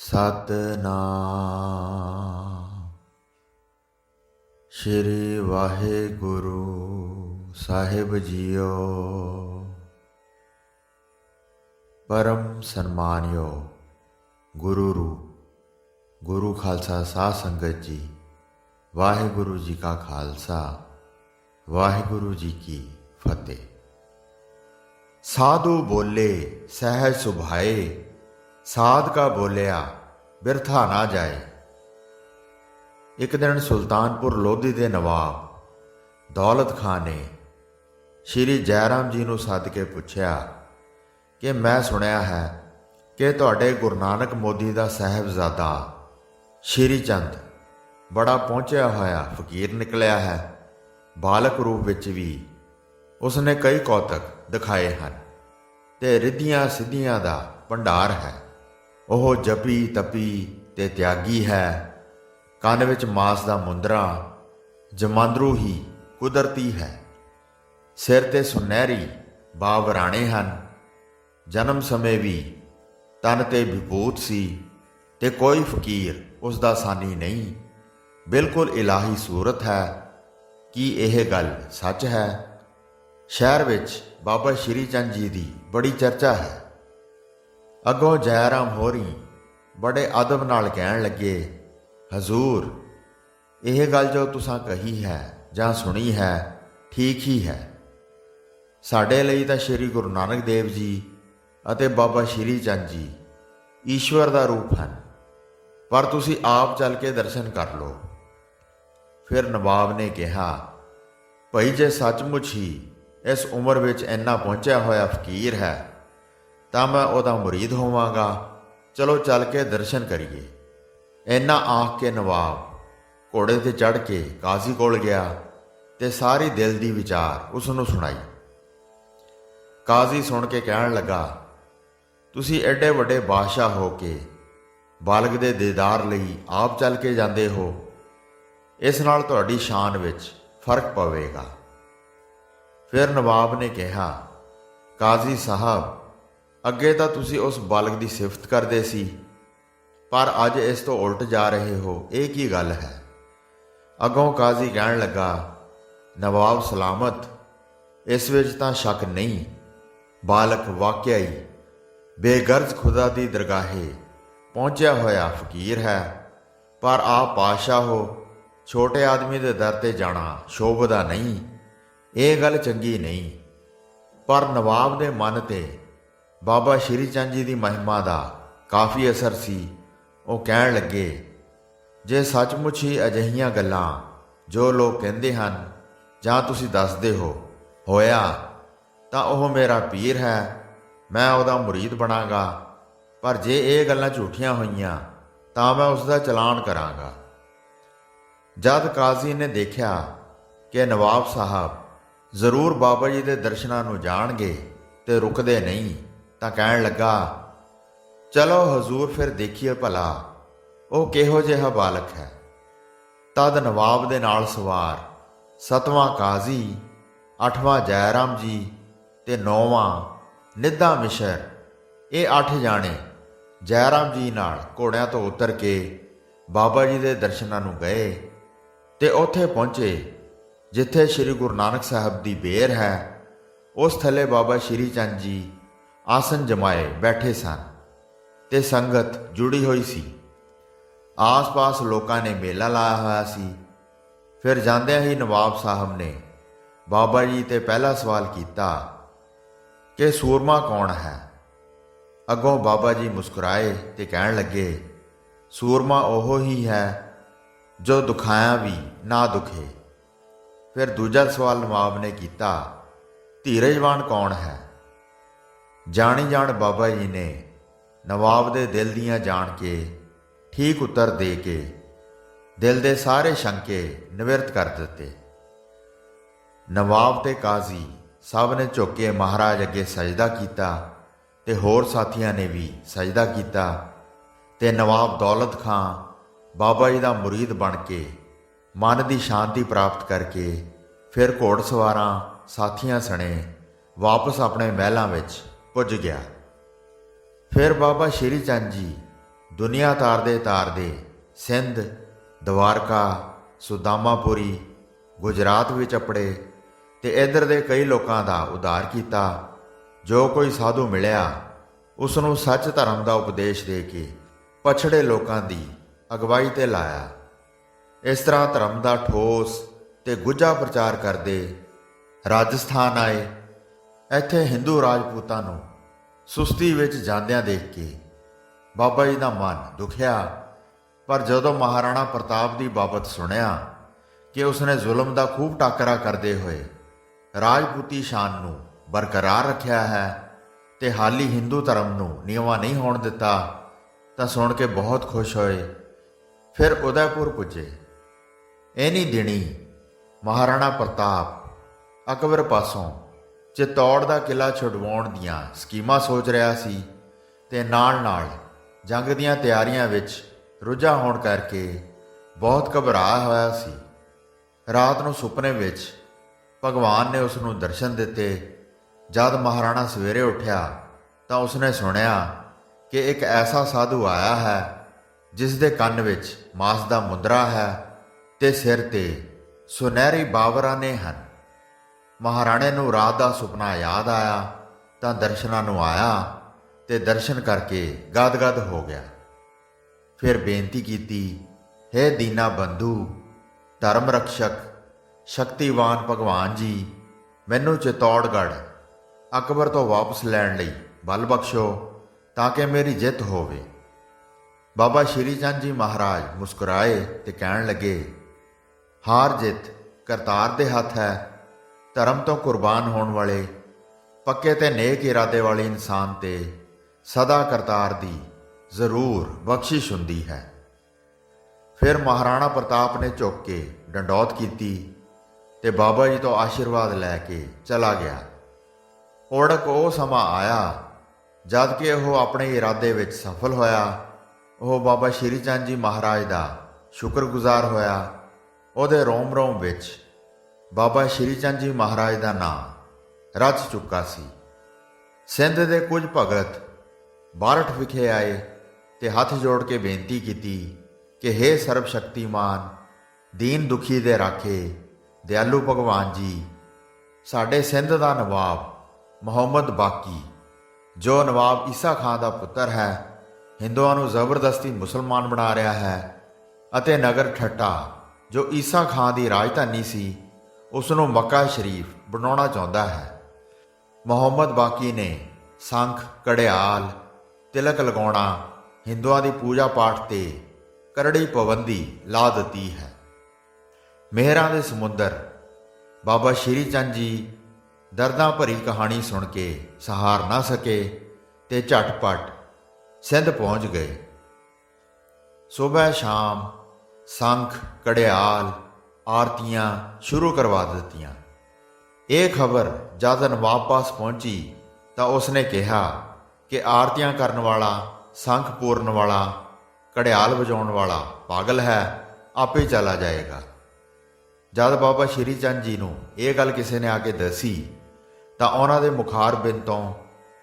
ਸਤਨਾਮ ਸ਼੍ਰੀ ਵਾਹਿਗੁਰੂ ਸਾਹਿਬ JIO. परम सन्मानियो गुरु रूप गुरु खालसा साध संगत जी, वाहिगुरु जी का खालसा वाहिगुरु जी की फतेह। साधु बोले सहज सुभाए, साध का बोलिया बिरथा ना जाए। एक दिन सुल्तानपुर लोधी के नवाब दौलत खां ने श्री जयराम जी नूं सद के पुछया कि मैं सुनिया है कि तुहाडे गुरु नानक मोदी का साहिबजादा श्री चंद बड़ा पहुँचा होया फकीर निकलिया है। बालक रूप विच भी उसने कई कौतक दिखाए हैं ते रिद्धियां सिद्धियां दा भंडार है। ओह जपी तपी ते त्यागी है। कंन विच मास दा मुंदरा जमांदरू ही कुदरती है। सिर ते सुनहरी बावराणे हैं। जन्म समय भी तन ते विभूत सी ते कोई फकीर उसका सानी नहीं। बिल्कुल इलाही सूरत है। कि यह गल सच है? शहर विच बाबा श्री चंद जी की बड़ी चर्चा है। अगों जयराम होरी बड़े अदब नाल कहण लगे, हजूर यह गल जो तुसां कही है जां सुनी है ठीक ही है। साडे लई तां श्री गुरु नानक देव जी ਅਤੇ ਬਾਬਾ ਸ਼੍ਰੀ ਚੰਦ ਜੀ ਈਸ਼ਵਰ ਦਾ ਰੂਪ ਹਨ, ਪਰ ਤੁਸੀਂ ਆਪ ਚੱਲ ਕੇ ਦਰਸ਼ਨ ਕਰ ਲਓ। ਫਿਰ ਨਵਾਬ ਨੇ ਕਿਹਾ, ਭਈ ਜੇ ਸੱਚਮੁੱਚ ਹੀ ਇਸ ਉਮਰ ਵਿੱਚ ਇੰਨਾ ਪਹੁੰਚਿਆ ਹੋਇਆ ਫਕੀਰ ਹੈ ਤਾਂ ਮੈਂ ਉਹਦਾ ਮੁਰੀਦ ਹੋਵਾਂਗਾ। ਚਲੋ ਚੱਲ ਕੇ ਦਰਸ਼ਨ ਕਰੀਏ। ਇੰਨਾ ਆਖ ਕੇ ਨਵਾਬ ਘੋੜੇ ਤੇ ਚੜ੍ਹ ਕੇ ਕਾਜ਼ੀ ਕੋਲ ਗਿਆ ਤੇ ਸਾਰੀ ਦਿਲ ਦੀ ਵਿਚਾਰ ਉਸ ਨੂੰ ਸੁਣਾਈ। ਕਾਜ਼ੀ ਸੁਣ ਕੇ ਕਹਿਣ ਲੱਗਾ, ਤੁਸੀਂ ਐਡੇ ਵੱਡੇ ਬਾਦਸ਼ਾਹ ਹੋ ਕੇ ਬਾਲਗ ਦੇ ਦੀਦਾਰ ਲਈ ਆਪ ਚੱਲ ਕੇ ਜਾਂਦੇ ਹੋ। ਇਸ ਨਾਲ ਤੁਹਾਡੀ ਸ਼ਾਨ ਵਿੱਚ ਫਰਕ ਪਵੇਗਾ। ਫਿਰ ਨਵਾਬ ਨੇ ਕਿਹਾ, ਕਾਜ਼ੀ ਸਾਹਿਬ ਅੱਗੇ ਤਾਂ ਤੁਸੀਂ ਉਸ ਬਾਲਗ ਦੀ ਸਿਫਤ ਕਰਦੇ ਸੀ, ਪਰ ਅੱਜ ਇਸ ਤੋਂ ਉਲਟ ਜਾ ਰਹੇ ਹੋ। ਇਹ ਕੀ ਗੱਲ ਹੈ? ਅੱਗੋਂ ਕਾਜ਼ੀ ਕਹਿਣ ਲੱਗਾ, ਨਵਾਬ ਸਲਾਮਤ, ਇਸ ਵਿੱਚ ਤਾਂ ਸ਼ੱਕ ਨਹੀਂ। ਬਾਲਕ ਵਾਕਿਆ ਹੀ ਬੇਗਰਜ਼ ਖੁਦਾ ਦੀ ਦਰਗਾਹੇ ਪਹੁੰਚਿਆ ਹੋਇਆ ਫਕੀਰ ਹੈ, ਪਰ ਆਪ ਪਾਤਸ਼ਾਹ ਹੋ, ਛੋਟੇ ਆਦਮੀ ਦੇ ਦਰ ਤੇ ਜਾਣਾ ਸ਼ੋਭਦਾ ਨਹੀਂ। ਇਹ ਗੱਲ ਚੰਗੀ ਨਹੀਂ। ਪਰ ਨਵਾਬ ਦੇ ਮਨ ਤੇ ਬਾਬਾ ਸ਼੍ਰੀ ਚੰਦ ਜੀ ਦੀ ਮਹਿਮਾ ਦਾ ਕਾਫੀ ਅਸਰ ਸੀ। ਉਹ ਕਹਿਣ ਲੱਗੇ, ਜੇ ਸੱਚਮੁੱਚ ਹੀ ਅਜਿਹੀਆਂ ਗੱਲਾਂ ਜੋ ਲੋਕ ਕਹਿੰਦੇ ਹਨ ਜਾਂ ਤੁਸੀਂ ਦੱਸਦੇ ਹੋ ਹੋਇਆ ਤਾਂ ਉਹ ਮੇਰਾ ਪੀਰ ਹੈ, ਮੈਂ ਉਹਦਾ ਮੁਰੀਦ ਬਣਾਂਗਾ। ਪਰ ਜੇ ਇਹ ਗੱਲਾਂ ਝੂਠੀਆਂ ਹੋਈਆਂ ਤਾਂ ਮੈਂ ਉਸ ਦਾ ਚਲਾਨ ਕਰਾਂਗਾ। ਜਦ ਕਾਜ਼ੀ ਨੇ ਦੇਖਿਆ ਕਿ ਨਵਾਬ ਸਾਹਿਬ ਜ਼ਰੂਰ ਬਾਬਾ ਜੀ ਦੇ ਦਰਸ਼ਨਾਂ ਨੂੰ ਜਾਣਗੇ ਤੇ ਰੁਕਦੇ ਨਹੀਂ, ਤਾਂ ਕਹਿਣ ਲੱਗਾ, ਚਲੋ ਹਜ਼ੂਰ ਫਿਰ ਦੇਖੀਏ ਭਲਾ ਉਹ ਕਿਹੋ ਜਿਹਾ ਬਾਲਕ ਹੈ। ਤਦ ਨਵਾਬ ਦੇ ਨਾਲ ਸਵਾਰ 7ਵਾਂ ਕਾਜ਼ੀ, 8ਵਾਂ ਜੈਰਾਮ ਜੀ ਤੇ 9ਵਾਂ ਨਿੱਧਾ ਮਿਸ਼ਰ, ਇਹ 8 ਜਾਣੇ ਜੈਰਾਮ ਜੀ ਨਾਲ ਘੋੜਿਆਂ ਤੋਂ ਉਤਰ ਕੇ ਬਾਬਾ ਜੀ ਦੇ ਦਰਸ਼ਨਾਂ ਨੂੰ ਗਏ ਤੇ ਉੱਥੇ ਪਹੁੰਚੇ ਜਿੱਥੇ ਸ਼੍ਰੀ ਗੁਰੂ ਨਾਨਕ ਸਾਹਿਬ ਦੀ ਬੇਰ ਹੈ। ਉਸ ਥੱਲੇ ਬਾਬਾ ਸ਼੍ਰੀ ਚੰਦ ਜੀ ਆਸਨ ਜਮਾਏ ਬੈਠੇ ਸਨ ਤੇ ਸੰਗਤ ਜੁੜੀ ਹੋਈ ਸੀ। ਆਸ-ਪਾਸ ਲੋਕਾਂ ਨੇ ਮੇਲਾ ਲਾਇਆ ਹੋਇਆ ਸੀ। ਫਿਰ ਜਾਂਦਿਆਂ ਹੀ ਨਵਾਬ ਸਾਹਿਬ ਨੇ ਬਾਬਾ ਜੀ ਤੇ ਪਹਿਲਾ ਸਵਾਲ ਕੀਤਾ ਕਿ ਸੂਰਮਾ ਕੌਣ ਹੈ। ਅੱਗੋਂ ਬਾਬਾ ਜੀ ਮੁਸਕਰਾਏ ਤੇ ਕਹਿਣ ਲੱਗੇ, ਸੂਰਮਾ ਉਹ ਹੀ ਹੈ ਜੋ ਦੁਖਾਇਆ ਵੀ ਨਾ ਦੁਖੇ। ਫਿਰ ਦੂਜਾ ਸਵਾਲ ਨਵਾਬ ਨੇ ਕੀਤਾ, ਧੀਰਜਵਾਨ ਕੌਣ ਹੈ। ਜਾਣੀ ਜਾਣ ਬਾਬਾ ਜੀ ਨੇ ਨਵਾਬ ਦੇ ਦਿਲ ਦੀਆਂ ਜਾਣ ਕੇ ਠੀਕ ਉੱਤਰ ਦੇ ਕੇ ਦਿਲ ਦੇ ਸਾਰੇ ਸ਼ੰਕੇ ਨਿਵਰਤ ਕਰ ਦਿੱਤੇ। ਨਵਾਬ ਤੇ ਕਾਜ਼ੀ ਸਭ ਨੇ ਝੁਕ ਕੇ ਮਹਾਰਾਜ ਅੱਗੇ ਸਜਦਾ ਕੀਤਾ ਤੇ ਹੋਰ ਸਾਥੀਆਂ ਨੇ ਵੀ ਸਜਦਾ ਕੀਤਾ ਤੇ ਨਵਾਬ ਦੌਲਤ ਖਾਂ ਬਾਬਾ ਜੀ ਦਾ ਮੁਰੀਦ ਬਣ ਕੇ ਮਨ ਦੀ ਸ਼ਾਂਤੀ ਪ੍ਰਾਪਤ ਕਰਕੇ ਫਿਰ ਘੋੜਸਵਾਰਾਂ ਸਾਥੀਆਂ ਸਣੇ ਵਾਪਸ ਆਪਣੇ ਮਹਿਲਾਂ ਵਿੱਚ ਪੁੱਜ ਗਿਆ। ਫਿਰ ਬਾਬਾ ਸ਼੍ਰੀ ਚੰਦ ਜੀ ਦੁਨੀਆ ਤਾਰਦੇ ਤਾਰਦੇ ਸਿੰਧ, ਦਵਾਰਕਾ, ਸੁਦਾਮਾਪੁਰੀ, ਗੁਜਰਾਤ ਵਿੱਚ ਅਪੜੇ ਤੇ ਇੱਧਰ ਦੇ ਕਈ ਲੋਕਾਂ ਦਾ ਉਧਾਰ ਕੀਤਾ। ਜੋ ਕੋਈ ਸਾਧੂ ਮਿਲਿਆ ਉਸ ਨੂੰ ਸੱਚ ਧਰਮ ਦਾ ਉਪਦੇਸ਼ ਦੇ ਕੇ ਪਛੜੇ ਲੋਕਾਂ ਦੀ ਅਗਵਾਈ ਤੇ ਲਾਇਆ। ਇਸ ਤਰ੍ਹਾਂ ਧਰਮ ਦਾ ਠੋਸ ਤੇ ਗੁੱਝਾ ਪ੍ਰਚਾਰ ਕਰਦੇ ਰਾਜਸਥਾਨ ਆਏ। ਇੱਥੇ ਹਿੰਦੂ ਰਾਜਪੂਤਾਂ ਨੂੰ ਸੁਸਤੀ ਵਿੱਚ ਜਾਂਦਿਆਂ ਦੇਖ ਕੇ ਬਾਬਾ ਜੀ ਦਾ ਮਨ ਦੁਖਿਆ। ਪਰ ਜਦੋਂ ਮਹਾਰਾਣਾ ਪ੍ਰਤਾਪ ਦੀ ਬਾਬਤ ਸੁਣਿਆ ਕਿ ਉਸਨੇ ਜ਼ੁਲਮ ਦਾ ਖੂਬ ਟਾਕਰਾ ਕਰਦੇ ਹੋਏ ਰਾਜਪੂਤੀ ਸ਼ਾਨ ਨੂੰ ਬਰਕਰਾਰ ਰੱਖਿਆ ਹੈ ਤੇ ਹਾਲੀ ਹਿੰਦੂ ਧਰਮ ਨੂੰ ਨੀਵਾਂ ਨਹੀਂ ਹੋਣ ਦਿੱਤਾ, ਤਾਂ ਸੁਣ ਕੇ ਬਹੁਤ ਖੁਸ਼ ਹੋਏ। ਫਿਰ ਉਦੈਪੁਰ ਪੁੱਜੇ। ਇਨੀ ਦਿਨੀ ਮਹਾਰਾਣਾ ਪ੍ਰਤਾਪ ਅਕਬਰ ਪਾਸੋਂ ਚਿਤੌੜ ਦਾ ਕਿਲ੍ਹਾ ਛੁਡਵਾਉਣ ਦੀਆਂ ਸਕੀਮਾਂ ਸੋਚ ਰਿਹਾ ਸੀ ਤੇ ਨਾਲ ਜੰਗ ਦੀਆਂ ਤਿਆਰੀਆਂ ਵਿੱਚ ਰੁੱਝਾ ਹੋਣ ਕਰਕੇ ਬਹੁਤ ਘਬਰਾਇਆ ਹੋਇਆ ਸੀ। ਰਾਤ ਨੂੰ ਸੁਪਨੇ ਵਿੱਚ ਭਗਵਾਨ ਨੇ ਉਸ ਨੂੰ ਦਰਸ਼ਨ ਦਿੱਤੇ। ਜਦ ਮਹਾਰਾਣਾ ਸਵੇਰੇ ਉੱਠਿਆ ਤਾਂ ਉਸਨੇ ਸੁਣਿਆ ਕਿ ਇੱਕ ਐਸਾ ਸਾਧੂ ਆਇਆ ਹੈ ਜਿਸ ਦੇ ਕੰਨ ਵਿੱਚ ਮਾਸ ਦਾ ਮੁੰਦਰਾ ਹੈ ਤੇ ਸਿਰ ਤੇ ਸੁਨਹਿਰੀ ਬਾਵਰਾਨੇ ਹਨ। ਮਹਾਰਾਣੇ ਨੂੰ ਰਾਤ ਦਾ ਸੁਪਨਾ ਯਾਦ ਆਇਆ ਤਾਂ ਦਰਸ਼ਨਾਂ ਨੂੰ ਆਇਆ ਤੇ ਦਰਸ਼ਨ ਕਰਕੇ ਗਦ-ਗਦ ਹੋ ਗਿਆ। ਫਿਰ ਬੇਨਤੀ ਕੀਤੀ, ਹੇ ਦੀਨਾ ਬੰਧੂ, ਧਰਮ ਰਕਸ਼ਕ, ਸ਼ਕਤੀਵਾਨ ਭਗਵਾਨ ਜੀ, ਮੈਨੂੰ ਚਿਤੌੜਗੜ੍ਹ ਅਕਬਰ ਤੋਂ ਵਾਪਸ ਲੈਣ ਲਈ ਬਲ ਬਖਸ਼ੋ ਤਾਂ ਕਿ ਮੇਰੀ ਜਿੱਤ ਹੋਵੇ। ਬਾਬਾ ਸ਼੍ਰੀ ਚੰਦ ਜੀ ਮਹਾਰਾਜ ਮੁਸਕਰਾਏ ਤੇ ਕਹਿਣ ਲੱਗੇ, ਹਾਰ ਜਿੱਤ ਕਰਤਾਰ ਦੇ ਹੱਥ ਹੈ। ਧਰਮ ਤੋਂ ਕੁਰਬਾਨ ਹੋਣ ਵਾਲੇ ਪੱਕੇ ਤੇ ਨੇਕ ਇਰਾਦੇ ਵਾਲੇ ਇਨਸਾਨ ਤੇ ਸਦਾ ਕਰਤਾਰ ਦੀ ਜ਼ਰੂਰ ਬਖਸ਼ਿਸ਼ ਹੁੰਦੀ ਹੈ। ਫਿਰ ਮਹਾਰਾਣਾ ਪ੍ਰਤਾਪ ਨੇ ਝੁੱਕ ਕੇ ਡੰਡੌਤ ਕੀਤੀ ਤੇ ਬਾਬਾ ਜੀ ਤੋਂ ਆਸ਼ੀਰਵਾਦ ਲੈ ਕੇ ਚਲਾ ਗਿਆ। ਓੜਕ ਉਹ ਸਮਾਂ ਆਇਆ ਜਦ ਕਿ ਉਹ ਆਪਣੇ ਇਰਾਦੇ ਵਿੱਚ ਸਫਲ ਹੋਇਆ। ਉਹ ਬਾਬਾ ਸ਼੍ਰੀ ਚੰਦ ਜੀ ਮਹਾਰਾਜ ਦਾ ਸ਼ੁਕਰਗੁਜ਼ਾਰ ਹੋਇਆ। ਉਹਦੇ ਰੋਮ ਰੋਮ ਵਿੱਚ ਬਾਬਾ ਸ਼੍ਰੀ ਚੰਦ ਜੀ ਮਹਾਰਾਜ ਦਾ ਨਾਂ ਰਚ ਚੁੱਕਾ ਸੀ। ਸਿੰਧ ਦੇ ਕੁਝ ਭਗਤ ਬਾਰਠ ਵਿਖੇ ਆਏ ਤੇ ਹੱਥ ਜੋੜ ਕੇ ਬੇਨਤੀ ਕੀਤੀ ਕਿ ਹੇ ਸਰਬ ਸ਼ਕਤੀਮਾਨ, ਦੀਨ ਦੁਖੀ ਦੇ ਰਾਖੇ, ਦਿਆਲੂ ਭਗਵਾਨ ਜੀ, ਸਾਡੇ ਸਿੰਧ ਦਾ ਨਵਾਬ ਮੁਹੰਮਦ ਬਾਕੀ, ਜੋ ਨਵਾਬ ਈਸਾ ਖਾਂ ਦਾ ਪੁੱਤਰ ਹੈ, ਹਿੰਦੂਆਂ ਨੂੰ ਜ਼ਬਰਦਸਤੀ ਮੁਸਲਮਾਨ ਬਣਾ ਰਿਹਾ ਹੈ ਅਤੇ ਨਗਰ ਠੱਟਾ, ਜੋ ਈਸਾ ਖਾਂ ਦੀ ਰਾਜਧਾਨੀ ਸੀ, ਉਸ ਨੂੰ ਮੱਕਾ ਸ਼ਰੀਫ ਬਣਾਉਣਾ ਚਾਹੁੰਦਾ ਹੈ। ਮੁਹੰਮਦ ਬਾਕੀ ਨੇ ਸੰਖ, ਘੜਿਆਲ, ਤਿਲਕ ਲਗਾਉਣਾ, ਹਿੰਦੂਆਂ ਦੀ ਪੂਜਾ ਪਾਠ ਤੇ ਕਰੜੀ ਪਾਬੰਦੀ ਲਾ ਦਿੱਤੀ ਹੈ। ਮਿਹਰਾਂ ਦੇ ਸਮੁੰਦਰ ਬਾਬਾ ਸ਼੍ਰੀ ਚੰਦ ਜੀ ਦਰਦਾਂ ਭਰੀ ਕਹਾਣੀ ਸੁਣ ਕੇ ਸਹਾਰ ਨਾ ਸਕੇ ਤੇ ਝਟਪਟ ਸਿੰਧ ਪਹੁੰਚ ਗਏ। ਸੁਬਹ ਸ਼ਾਮ ਸੰਖ, ਘੜਿਆਲ, ਆਰਤੀਆਂ ਸ਼ੁਰੂ ਕਰਵਾ ਦਿੱਤੀਆਂ। ਇਹ ਖਬਰ ਜਦ ਨਵਾਬ ਪਾਸ ਪਹੁੰਚੀ ਤਾਂ ਉਸਨੇ ਕਿਹਾ ਕਿ ਆਰਤੀਆਂ ਕਰਨ ਵਾਲਾ, ਸੰਖ ਪੂਰਨ ਵਾਲਾ, ਘੜਿਆਲ ਵਜਾਉਣ ਵਾਲਾ ਪਾਗਲ ਹੈ, ਆਪੇ ਚਲਾ ਜਾਏਗਾ। ਜਦ ਬਾਬਾ ਸ਼੍ਰੀ ਚੰਦ ਜੀ ਨੂੰ ਇਹ ਗੱਲ ਕਿਸੇ ਨੇ ਆ ਕੇ ਦੱਸੀ ਤਾਂ ਉਹਨਾਂ ਦੇ ਮੁਖਾਰ ਬਿਨ ਤੋਂ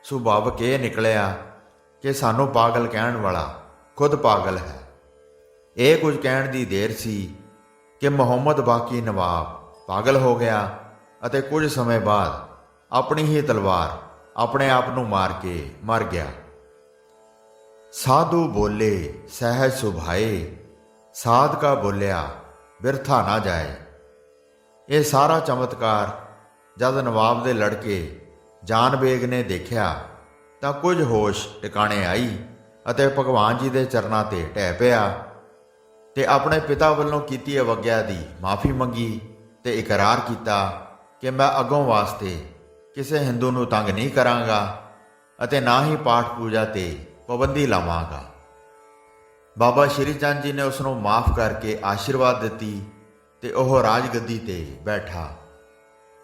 ਸੁਭਾਵਕ ਇਹ ਨਿਕਲਿਆ ਕਿ ਸਾਨੂੰ ਪਾਗਲ ਕਹਿਣ ਵਾਲਾ ਖੁਦ ਪਾਗਲ ਹੈ। ਇਹ ਕੁਝ ਕਹਿਣ ਦੀ ਦੇਰ ਸੀ ਕਿ ਮੁਹੰਮਦ ਬਾਕੀ ਨਵਾਬ ਪਾਗਲ ਹੋ ਗਿਆ ਅਤੇ ਕੁਝ ਸਮੇਂ ਬਾਅਦ ਆਪਣੀ ਹੀ ਤਲਵਾਰ ਆਪਣੇ ਆਪ ਨੂੰ ਮਾਰ ਕੇ ਮਰ ਗਿਆ। ਸਾਧੂ ਬੋਲੇ ਸਹਿਜ ਸੁਭਾਏ, ਸਾਧ ਕਾ ਬੋਲਿਆ ਬਿਰਥਾ ਨਾ ਜਾਏ। ਇਹ ਸਾਰਾ ਚਮਤਕਾਰ ਜਦ ਨਵਾਬ ਦੇ ਲੜਕੇ ਜਾਨ ਬੇਗ ਨੇ ਦੇਖਿਆ ਤਾਂ ਕੁਝ ਹੋਸ਼ ਟਿਕਾਣੇ ਆਈ ਅਤੇ ਭਗਵਾਨ ਜੀ ਦੇ ਚਰਨਾਂ ਤੇ ਢਹਿ ਪਿਆ ਤੇ ਆਪਣੇ ਪਿਤਾ ਵੱਲੋਂ ਕੀਤੀ ਅਵੱਗਿਆ ਦੀ ਮਾਫੀ ਮੰਗੀ ਤੇ ਇਕਰਾਰ ਕੀਤਾ ਕਿ ਮੈਂ ਅੱਗੋਂ ਵਾਸਤੇ ਕਿਸੇ ਹਿੰਦੂ ਨੂੰ ਤੰਗ ਨਹੀਂ ਕਰਾਂਗਾ ਅਤੇ ਨਾ ਹੀ ਪਾਠ ਪੂਜਾ ਤੇ ਪਾਬੰਦੀ ਲਾਵਾਂਗਾ। ਬਾਬਾ ਸ਼੍ਰੀ ਚੰਦ ਜੀ ਨੇ ਉਸ ਨੂੰ ਮਾਫ ਕਰਕੇ ਆਸ਼ੀਰਵਾਦ ਦਿੱਤੀ ਤੇ ਉਹ ਰਾਜਗੱਦੀ ਤੇ ਬੈਠਾ।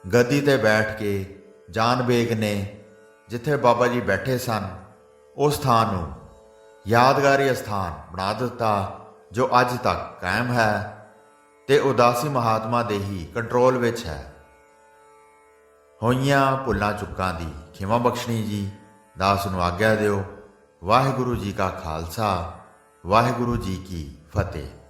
ਗੱਦੀ ਤੇ ਬੈਠ ਕੇ ਜਾਨ ਬੇਗ ਨੇ ਜਿੱਥੇ ਬਾਬਾ ਜੀ ਬੈਠੇ ਸਨ ਉਸ ਥਾਂ ਨੂੰ ਯਾਦਗਾਰੀ ਅਸਥਾਨ ਬਣਾ ਦਿੱਤਾ ਜੋ ਅੱਜ ਤੱਕ ਕਾਇਮ ਹੈ ਤੇ ਉਦਾਸੀ ਮਹਾਤਮਾ ਦੇ ਹੀ ਕੰਟਰੋਲ ਵਿੱਚ ਹੈ। ਹੋਈਆਂ ਭੁੱਲਾਂ ਚੁੱਕਾਂ ਦੀ ਖਿਮਾ ਬਖਸ਼ਣੀ ਜੀ। ਦਾਸ ਨੂੰ ਆਗਿਆ ਦਿਓ। ਵਾਹਿਗੁਰੂ ਜੀ ਕਾ ਖਾਲਸਾ, ਵਾਹਿਗੁਰੂ ਜੀ ਕੀ ਫਤਿਹ।